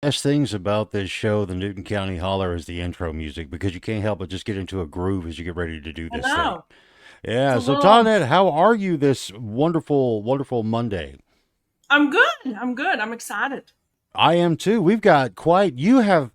Best things about this show, the Newton County Holler, is the intro music because you can't help but just get into a groove as you get ready to do I this thing. know. It's Yeah. a So, little. Tonette, how are you this wonderful, wonderful Monday? I'm good. I'm good. I'm excited. I am too. We've got quite. You have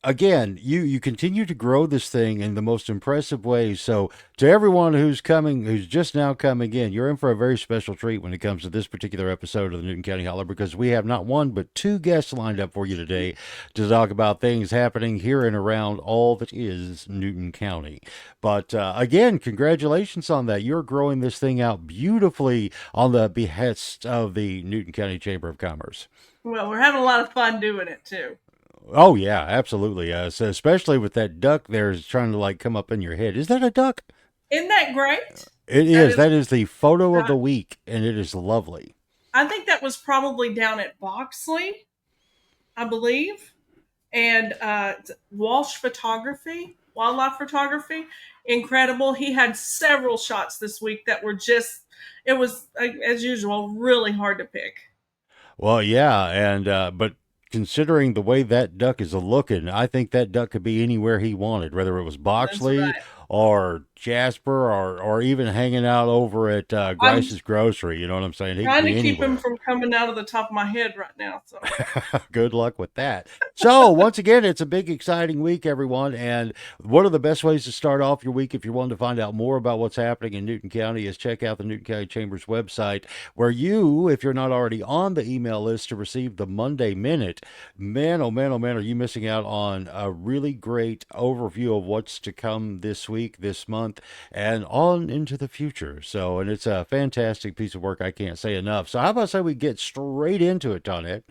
again, you continue to grow this thing in the most impressive ways. So to everyone who's coming, who's just now coming in, you're in for a very special treat when it comes to this particular episode of the Newton County Holler because we have not one but two guests lined up for you today to talk about things happening here and around all that is Newton County. But again, congratulations on that. You're growing this thing out beautifully on the behest of the Newton County Chamber of Commerce. Well, we're having a lot of fun doing it too. Oh yeah, absolutely. So especially with that duck there is trying to like come up in your head. Is that a duck? Isn't that great? It That is. is. That is the photo of Uh, the week, and it is lovely. I think that was probably down at Boxley, I believe, and Walsh Photography, Wildlife Photography. Incredible. He had several shots this week that were just. It was as usual really hard to pick. Well, yeah, and but considering the way that duck is looking, I think that duck could be anywhere he wanted, whether it was That's Boxley right. or Jasper or even hanging out over at I'm Grice's Grocery. You know what I'm saying? He could trying to be keep him anywhere. from coming out of the top of my head right now. So. Good luck with that. So, once again, it's a big, exciting week, everyone. And one of the best ways to start off your week, if you're wanting to find out more about what's happening in Newton County, is check out the Newton County Chamber's website, where you, if you're not already on the email list to receive the Monday Minute, man, oh man, oh man, are you missing out on a really great overview of what's to come this week, this month, and on into the future. So, and it's a fantastic piece of work. I can't say enough. So, how about say we get straight into it, Tonette?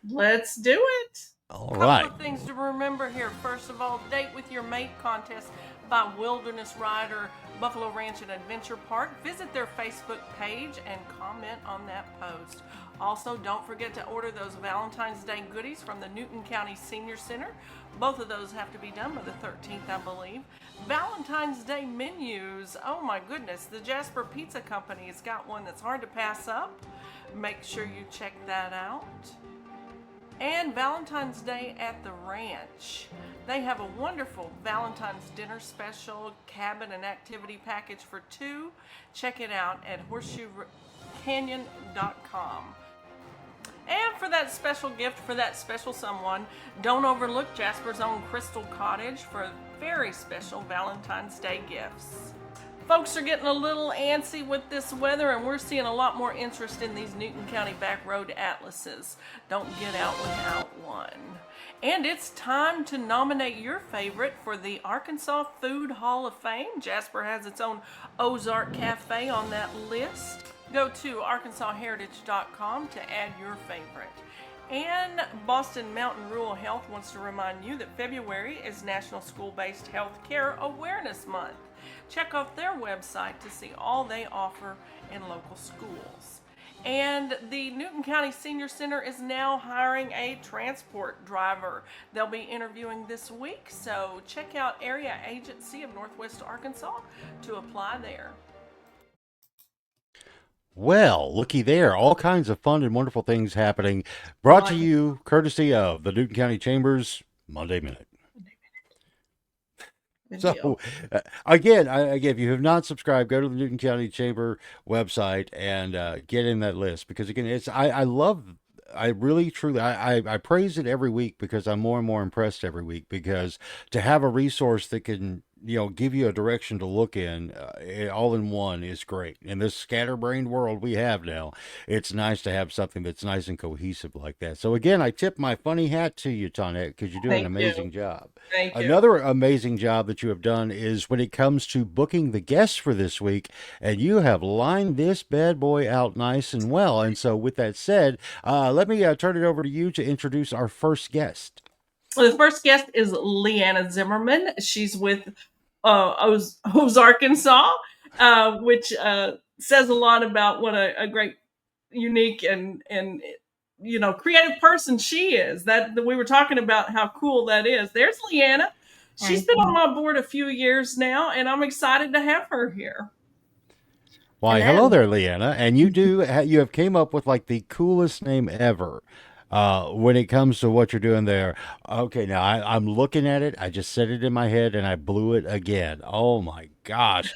Let's do it. All Couple right. of things to remember here. First of all, Date with Your Mate contest by Wilderness Rider Buffalo Ranch and Adventure Park. Visit their Facebook page and comment on that post. Also, don't forget to order those Valentine's Day goodies from the Newton County Senior Center. Both of those have to be done by the 13th, I believe. Valentine's Day menus. Oh my goodness, the Jasper Pizza Company has got one that's hard to pass up. Make sure you check that out. And Valentine's Day at the Ranch. They have a wonderful Valentine's dinner special, cabin and activity package for two. Check it out at horseshoecanyon.com. And for that special gift for that special someone, don't overlook Jasper's own Crystal Cottage for very special Valentine's Day gifts. Folks are getting a little antsy with this weather, and we're seeing a lot more interest in these Newton County back road atlases. Don't get out without one. And it's time to nominate your favorite for the Arkansas Food Hall of Fame. Jasper has its own Ozark Cafe on that list. Go to arkansasheritage.com to add your favorite. And Boston Mountain Rural Health wants to remind you that February is National School-Based Health Care Awareness Month. Check out their website to see all they offer in local schools. And the Newton County Senior Center is now hiring a transport driver. They'll be interviewing this week, so check out Area Agency of Northwest Arkansas to apply there. Well, looky there. All kinds of fun and wonderful things happening. Brought to Like, you courtesy of the Newton County Chambers Monday Minute. good So, deal. again, if you have not subscribed, go to the Newton County Chamber website and get in that list because again, I love. I really, truly, I praise it every week because I'm more and more impressed every week because to have a resource that can, give you a direction to look in, all in one is great. In this scatterbrained world we have now, it's nice to have something that's nice and cohesive like that. So again, I tip my funny hat to you, Tonette, because you're doing an Thank you. amazing job. Thank you. Another amazing job that you have done is when it comes to booking the guests for this week, and you have lined this bad boy out nice and well. And so, with that said, let me turn it over to you to introduce our first guest. Well, the first guest is Leanna Zimmerman. She's with Ozarkansas, which says a lot about what a great, unique, and creative person she is. That we were talking about how cool that is. There's Leanna. She's Thank been on you. my board a few years now, and I'm excited to have her here. Why, hello Hello. there, Leanna. And you have came up with like the coolest name ever. when it comes to what you're doing there. Okay, now I'm looking at it. I just said it in my head and I blew it again. Oh my gosh.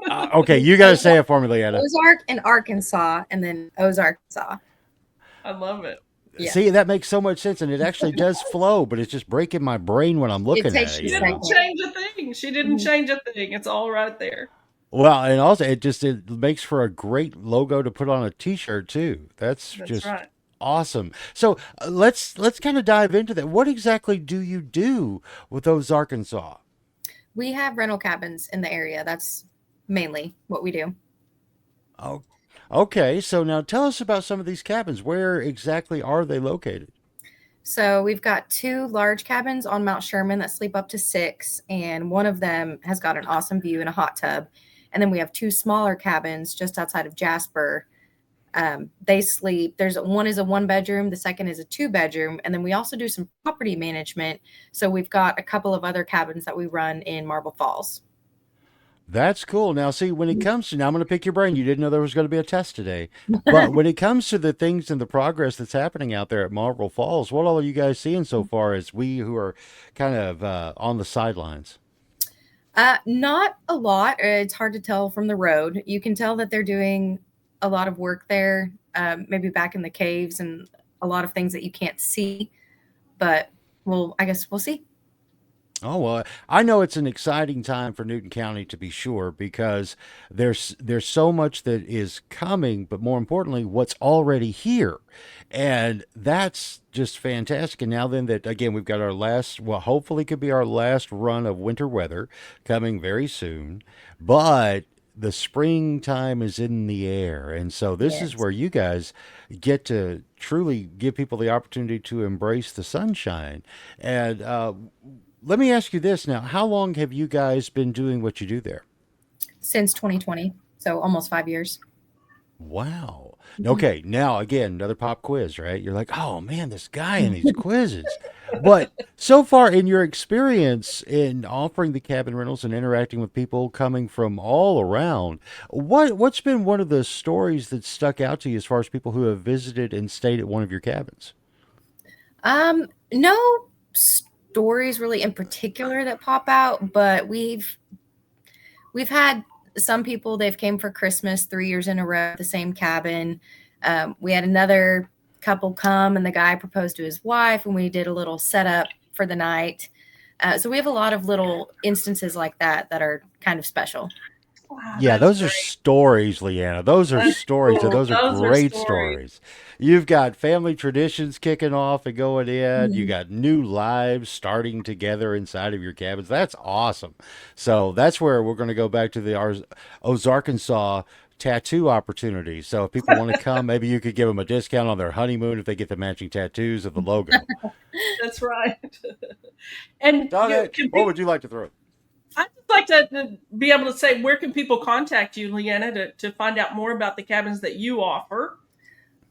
Okay, you got to say it for me, Leanna. Ozark and Arkansas, and then Ozarkansas. I love it. Yeah, See, that makes so much sense, and it actually does flow, but it's just breaking my brain when I'm it looking at takes it. you a She You didn't know. second. change a thing. She didn't Mhm. change a thing. It's all right there. Well, and also it makes for a great logo to put on a T-shirt too. That's That's just right. awesome. So let's kind of dive into that. What exactly do you do with those Arkansas? We have rental cabins in the area. That's mainly what we do. Oh, okay. So now tell us about some of these cabins. Where exactly are they located? So we've got two large cabins on Mount Sherman that sleep up to six, and one of them has got an awesome view and a hot tub. And then we have two smaller cabins just outside of Jasper. They sleep. There's one is a one bedroom, the second is a two bedroom, and then we also do some property management. So we've got a couple of other cabins that we run in Marble Falls. That's cool. Now, see, when it comes to now, I'm going to pick your brain. You didn't know there was going to be a test today, but when it comes to the things and the progress that's happening out there at Marble Falls, what all are you guys seeing so far? As we who are kind of on the sidelines. Not a lot. It's hard to tell from the road. You can tell that they're doing a lot of work there, maybe back in the caves and a lot of things that you can't see. But well, I guess we'll see. Oh well, I know it's an exciting time for Newton County to be sure because there's so much that is coming, but more importantly, what's already here, and that's just fantastic. And now then that again we've got our last, well, hopefully could be our last run of winter weather coming very soon, but the springtime is in the air, and so this is Yes. where you guys get to truly give people the opportunity to embrace the sunshine. And let me ask you this now. How long have you guys been doing what you do there? Since 2020, so almost 5 years. Wow. Mhm. Okay, now again, another pop quiz, right? You're like, oh man, this guy and these quizzes. But so far in your experience in offering the cabin rentals and interacting with people coming from all around, what's been one of the stories that stuck out to you as far as people who have visited and stayed at one of your cabins? No stories really in particular that pop out, but we've had some people they've came for Christmas 3 years in a row at the same cabin. We had another couple come, and the guy proposed to his wife, and we did a little setup for the night. So we have a lot of little instances like that that are kind of special. Wow, Yeah, that's those are great. stories, Leanna. Those are That's stories, and cool. those are Those are great stories. stories. You've got family traditions kicking off and going in. You Mhm. got new lives starting together inside of your cabins. That's awesome. So that's where we're going to go back to the Ozarkansas tattoo opportunity. So if people want to come, maybe you could give them a discount on their honeymoon if they get the matching tattoos of the logo. That's right. And Done you it. can What people. would you like to throw? I'd just like to be able to say where can people contact you, Leanna, to find out more about the cabins that you offer.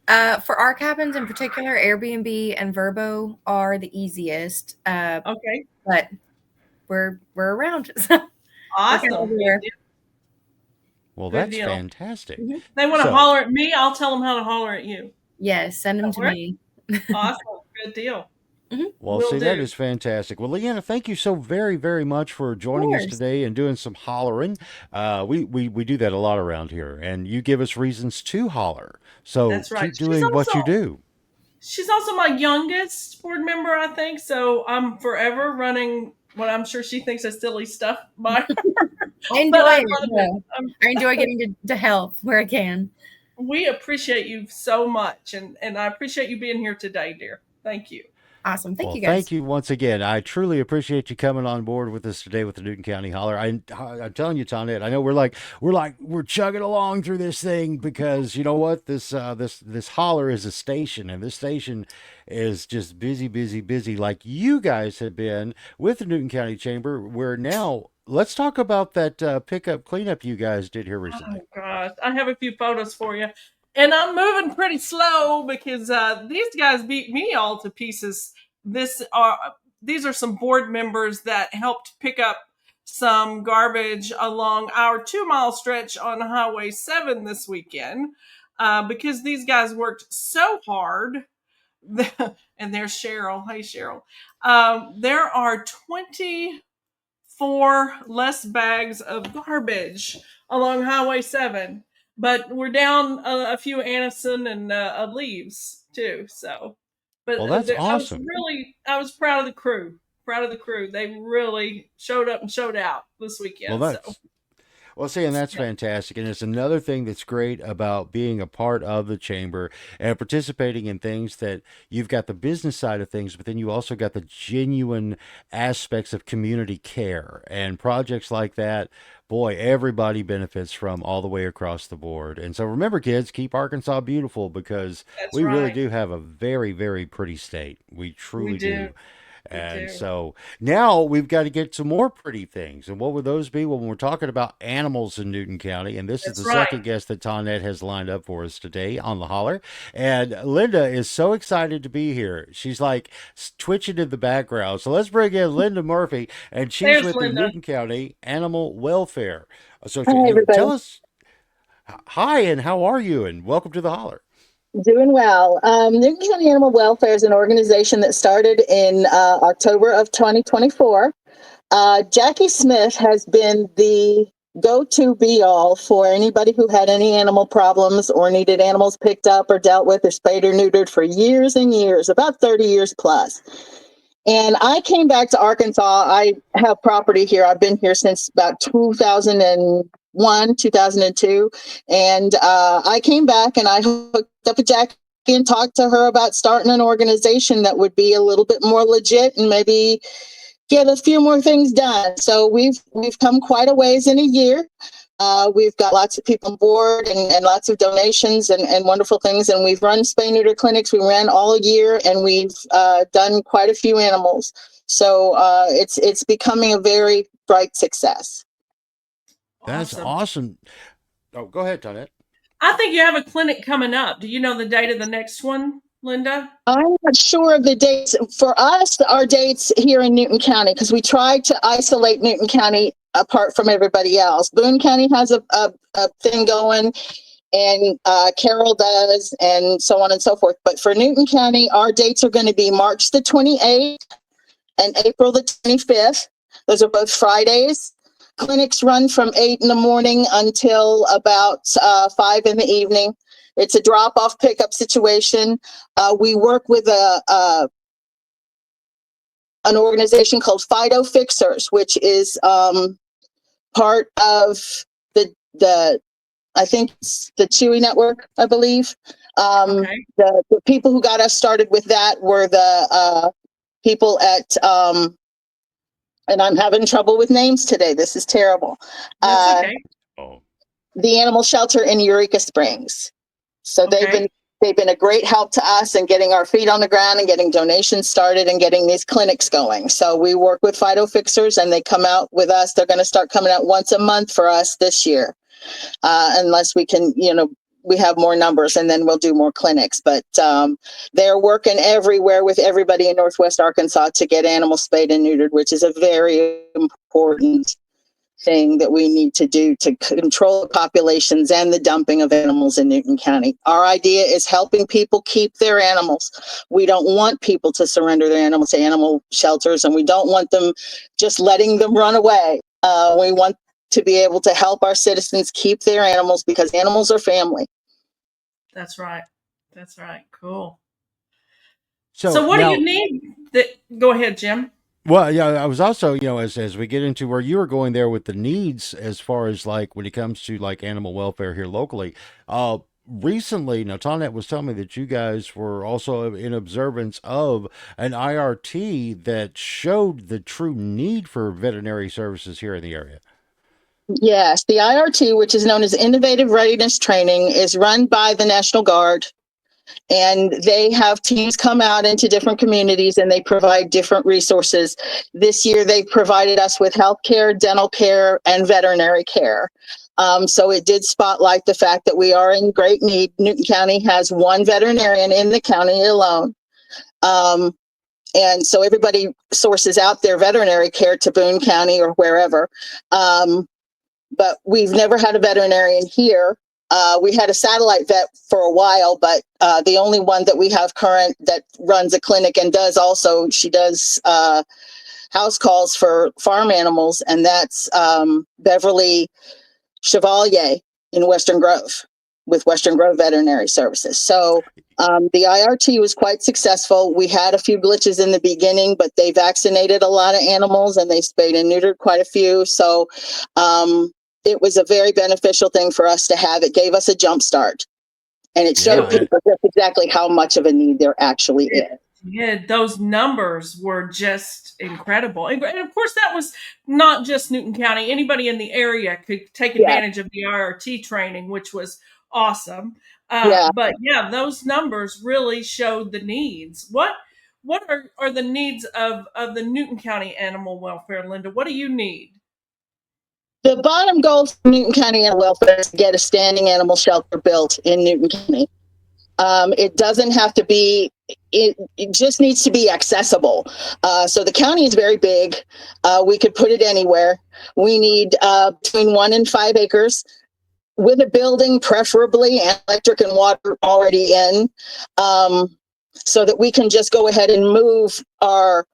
For our cabins in particular, Airbnb and Verbo are the easiest, Okay. but we're around. So we're kind of Awesome. Good everywhere. deal. Well, Good that's deal. fantastic. Mhm. They want to So, holler at me. I'll tell them how to holler at you. Yes, send them That to work? me. Awesome. Good deal. Mhm. Of well, Will see, that do. is fantastic. Well, Leanna, thank you so very, very much for joining us course. today and doing some hollering. We do that a lot around here, and you give us reasons to holler. So That's right. keep doing what you do. She's also my youngest board member, I think. So I'm forever running what I'm sure she thinks is silly stuff by her, I but enjoy I it. love it. Yeah. I enjoy getting to help where I can. We appreciate you so much, and I appreciate you being here today, dear. Thank you. Awesome. Thank Well, you thank guys. you once again. I truly appreciate you coming on board with us today with the Newton County Holler. I'm telling you, Tonette, I know we're chugging along through this thing because you know what this holler is a station, and this station is just busy, busy, busy, like you guys have been with the Newton County Chamber. Where now, let's talk about that pickup cleanup you guys did here recently. Oh gosh, I have a few photos for you, and I'm moving pretty slow because these guys beat me all to pieces. This are these are some board members that helped pick up some garbage along our 2 mile stretch on Highway 7 this weekend because these guys worked so hard and there's Cheryl. Hey, Cheryl. There are 24 less bags of garbage along Highway 7, but we're down a few Anison and leaves too. So, but Well, that's awesome. I was proud of the crew. Proud of the crew. They really showed up and showed out this Well, weekend. So, that's Well, see, and that's yeah, fantastic. And it's another thing that's great about being a part of the chamber and participating in things that you've got the business side of things, but then you also got the genuine aspects of community care and projects like that. Boy, everybody benefits from all the way across the board. And so remember, kids, keep Arkansas beautiful because that's we really right. do have a very, very pretty state. We We truly do. do. We And do. so now we've got to get to more pretty things. And what would those be? Well, when we're talking about animals in Newton County, and this is That's the right. second guest that Tonette has lined up for us today on the holler. And Linda is so excited to be here. She's like twitching in the background. So let's bring in Linda Murphy, and she's There's with the Linda. Newton County Animal Welfare Hi, Association. everybody. Tell us, hi, and how are you? And welcome to the holler. Doing well. Newton County Animal Welfare is an organization that started in October of 2024. Jackie Smith has been the go-to be-all for anybody who had any animal problems or needed animals picked up or dealt with or spayed or neutered for years and years, about 30 years plus. And I came back to Arkansas. I have property here. I've been here since about 2001, 2002. And I came back and I hooked up with Jackie and talked to her about starting an organization that would be a little bit more legit and maybe get a few more things done. So we've come quite a ways in a year. We've got lots of people on board and lots of donations and wonderful things. And we've run spay neuter clinics. We ran all year, and we've done quite a few animals. So it's becoming a very bright success. That's Awesome. awesome. Oh, go ahead, Tonette. I think you have a clinic coming up. Do you know the date of the next one, Linda? I'm not sure of the dates. For us, our dates here in Newton County, because we tried to isolate Newton County apart from everybody else. Boone County has a thing going, and Carroll does, and so on and so forth. But for Newton County, our dates are going to be March the 28th and April the 25th. Those are both Fridays. Clinics run from 8 in the morning until about 5 in the evening. It's a drop-off pickup situation. We work with an organization called Fido Fixers, which is part of the I think it's the Chewy Network, I believe. Okay. The people who got us started with that were the people at and I'm having trouble with names today. This is terrible. That's okay. Oh, The animal shelter in Eureka Springs. So Okay. they've been a great help to us in getting our feet on the ground and getting donations started and getting these clinics going. So we work with Fido Fixers, and they come out with us. They're going to start coming out once a month for us this year, unless we can, we have more numbers, and then we'll do more clinics. But they're working everywhere with everybody in Northwest Arkansas to get animals spayed and neutered, which is a very important thing that we need to do to control the populations and the dumping of animals in Newton County. Our idea is helping people keep their animals. We don't want people to surrender their animals to animal shelters, and we don't want them just letting them run away. We want to be able to help our citizens keep their animals because animals are family. That's right. That's right. Cool. so So what do now you need? Go ahead, Jim. Well, yeah, I was also, as we get into where you were going there with the needs as far as like when it comes to like animal welfare here locally, recently, now Tonette was telling me that you guys were also in observance of an IRT that showed the true need for veterinary services here in the area. Yes, the IRT, which is known as Innovative Readiness Training, is run by the National Guard. And they have teams come out into different communities, and they provide different resources. This year, they provided us with healthcare, dental care, and veterinary care. So it did spotlight the fact that we are in great need. Newton County has one veterinarian in the county alone. And so everybody sources out their veterinary care to Boone County or wherever. But we've never had a veterinarian here. We had a satellite vet for a while, but the only one that we have current that runs a clinic and she does house calls for farm animals, and that's Beverly Chevalier in Western Grove with Western Grove Veterinary Services. So the IRT was quite successful. We had a few glitches in the beginning, but they vaccinated a lot of animals and they spayed and neutered quite a few. So it was a very beneficial thing for us to have. It gave us a jump start, and it showed people just exactly how much of a need there actually is. Yeah, those numbers were just incredible. And of course, that was not just Newton County. Anybody in the area could take advantage of the IRT training, which was awesome. But yeah, those numbers really showed the needs. What are the needs of the Newton County animal welfare, Linda? What do you need? The bottom goal for Newton County Animal Welfare is to get a standing animal shelter built in Newton County. It doesn't have to be, it just needs to be accessible. So the county is very big. We could put it anywhere. We need between 1 and 5 acres with a building, preferably, and electric and water already in, so that we can just go ahead and move our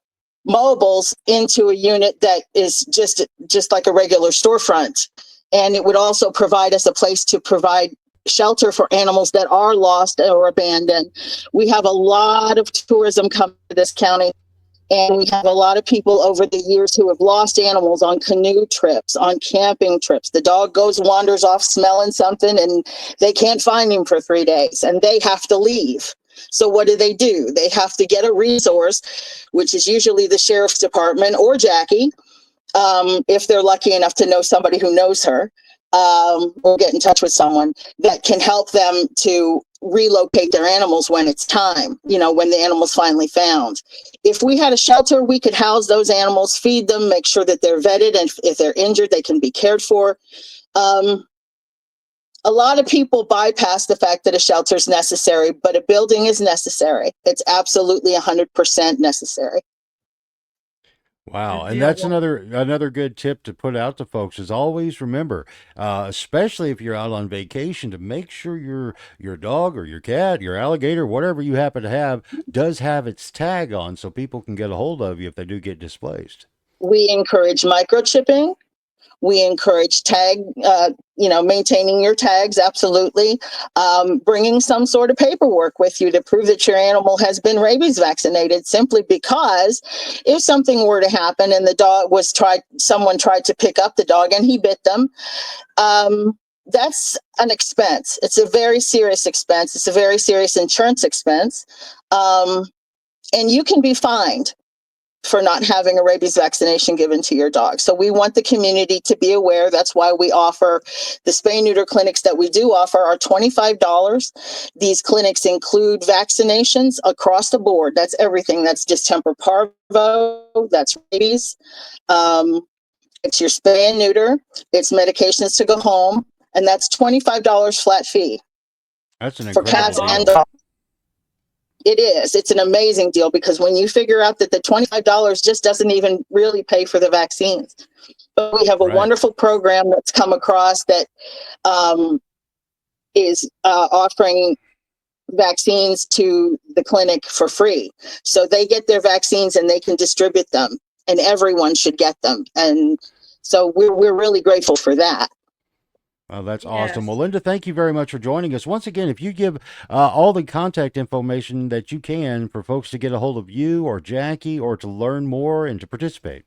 mobiles into a unit that is just like a regular storefront. And it would also provide us a place to provide shelter for animals that are lost or abandoned. We have a lot of tourism coming to this county, and we have a lot of people over the years who have lost animals on canoe trips, on camping trips. The dog wanders off smelling something, and they can't find him for 3 days, and they have to leave. So what do? They have to get a resource, which is usually the sheriff's department or Jackie, if they're lucky enough to know somebody who knows her, or get in touch with someone that can help them to relocate their animals when it's time, when the animal's finally found. If we had a shelter, we could house those animals, feed them, make sure that they're vetted, and if they're injured, they can be cared for. A lot of people bypass the fact that a shelter is necessary, but a building is necessary. It's absolutely 100% necessary. Wow, and that's another good tip to put out to folks is always remember, especially if you're out on vacation, to make sure your dog or your cat, your alligator, whatever you happen to have, does have its tag on, so people can get a hold of you if they do get displaced. We encourage microchipping. We encourage maintaining your tags, absolutely. Bringing some sort of paperwork with you to prove that your animal has been rabies vaccinated, simply because if something were to happen and someone tried to pick up the dog and he bit them, that's an expense. It's a very serious expense. It's a very serious insurance expense. And you can be fined for not having a rabies vaccination given to your dog. So we want the community to be aware. That's why we offer the spay neuter clinics that we do offer are $25. These clinics include vaccinations across the board. That's everything. That's distemper parvo, that's rabies. It's your spay and neuter. It's medications to go home. And that's $25 flat fee. That's an for incredible cats deal. and dogs. It is. It's an amazing deal, because when you figure out that the $25 just doesn't even really pay for the vaccines. But we have a wonderful program that's come across that is offering vaccines to the clinic for free. So they get their vaccines and they can distribute them, and everyone should get them. And so we're really grateful for that. Oh, that's awesome. Well, Linda, thank you very much for joining us. Once again, if you give all the contact information that you can for folks to get a hold of you or Jackie, or to learn more and to participate.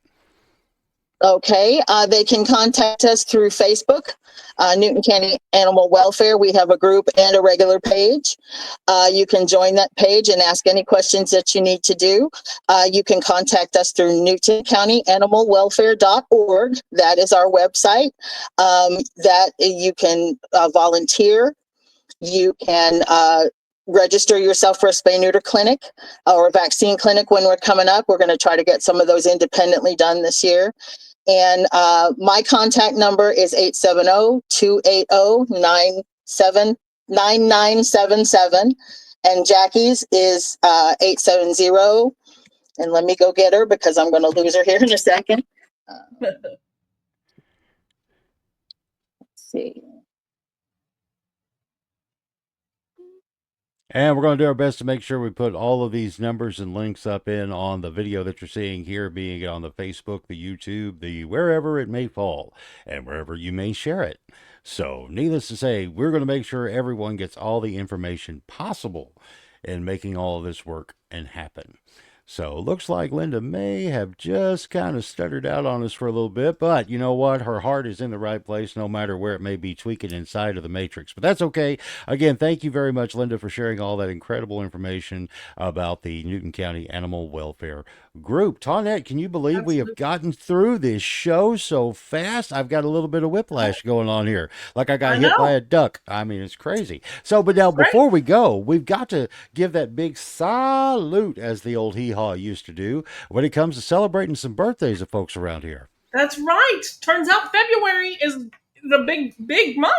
Okay, they can contact us through Facebook, Newton County Animal Welfare. We have a group and a regular page. You can join that page and ask any questions that you need to do. You can contact us through newtoncountyanimalwelfare.org. That is our website. That you can volunteer. You can register yourself for a spay neuter clinic or a vaccine clinic when we're coming up. We're going to try to get some of those independently done this year. And my contact number is 870-280-9977. And Jackie's is 870. And let me go get her, because I'm going to lose her here in a second. Let's see. And we're going to do our best to make sure we put all of these numbers and links up in on the video that you're seeing here, being it on the Facebook, the YouTube, the wherever it may fall, and wherever you may share it. So, needless to say, we're going to make sure everyone gets all the information possible in making all of this work and happen. So looks like Linda may have just kind of stuttered out on us for a little bit, but you know what? Her heart is in the right place no matter where it may be tweaking inside of the matrix. But that's okay. Again, thank you very much, Linda, for sharing all that incredible information about the Newton County Animal Welfare Group. Tonette, can you believe we have Absolutely. gotten through this show so fast? I've got a little bit of whiplash going on here, like I got I hit by know. a duck. I mean, it's crazy. So, but now Right? before we go, we've got to give that big salute, as the old hee haw used to do, when it comes to celebrating some birthdays of folks around here. That's right. Turns out February is the big month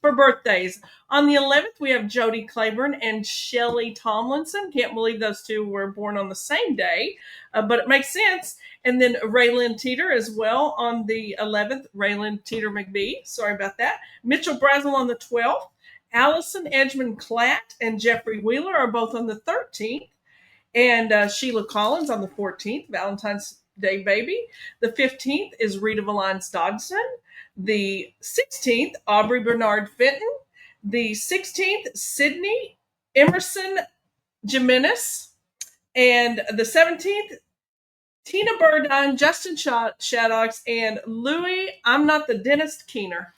for birthdays. On the 11th, we have Jody Claiborne and Shelley Tomlinson. Can't believe those two were born on the same day, but it makes sense. And then Raylan Teeter as well on the 11th. Raylan Teeter McBee. Sorry about that. Mitchell Brazel on the 12th. Allison Edgman Klatt and Jeffrey Wheeler are both on the 13th. And Sheila Collins on the 14th, Valentine's Day baby. The 15th is Rita Valines Dodson. The 16th, Aubrey Bernard Fenton. The 16th, Sydney Emerson Jimenez. And the 17th, Tina Burdine, Justin Shaddocks, and Louis, I'm not the dentist, Keener.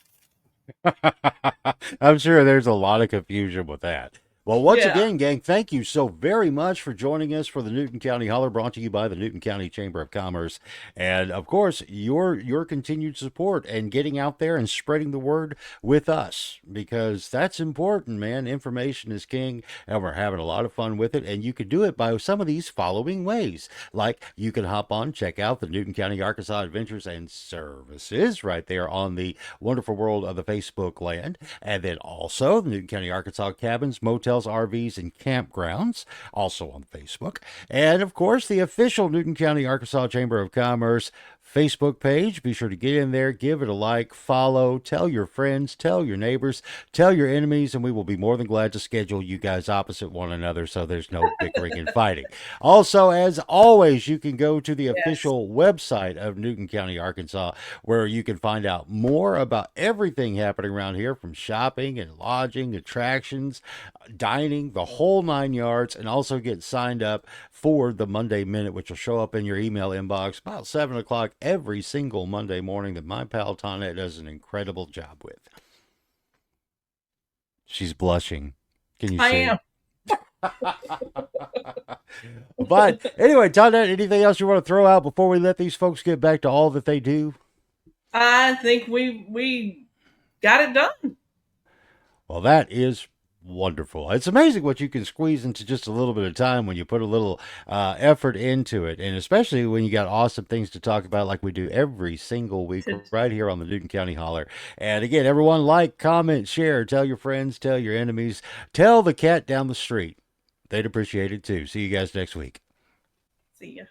I'm sure there's a lot of confusion with that. Well, once Yeah. again, gang, thank you so very much for joining us for the Newton County Holler, brought to you by the Newton County Chamber of Commerce, and of course your continued support and getting out there and spreading the word with us, because that's important, man. Information is king, and we're having a lot of fun with it. And you can do it by some of these following ways, like you can hop on, check out the Newton County Arkansas Adventures and Services right there on the wonderful world of the Facebook land, and then also the Newton County Arkansas Cabins, Motels, RVs, and Campgrounds, also on Facebook. And of course, the official Newton County Arkansas Chamber of Commerce Facebook page. Be sure to get in there, give it a like, follow, tell your friends, tell your neighbors, tell your enemies, and we will be more than glad to schedule you guys opposite one another so there's no bickering and fighting. Also, as always, you can go to the Yes. official website of Newton County, Arkansas, where you can find out more about everything happening around here, from shopping and lodging, attractions, dining, the whole 9 yards, and also get signed up for the Monday Minute, which will show up in your email inbox about 7 o'clock every single Monday morning, that my pal Tana does an incredible job with. She's blushing. Can you I see? am. But anyway, Tana, anything else you want to throw out before we let these folks get back to all that they do? I think we got it done. Well, that is wonderful. It's amazing what you can squeeze into just a little bit of time when you put a little effort into it, and especially when you got awesome things to talk about, like we do every single week To right here on the Newton County Holler. And again, everyone, like, comment, share, tell your friends, tell your enemies, tell the cat down the street. They'd appreciate it too. See you guys next week. see ya.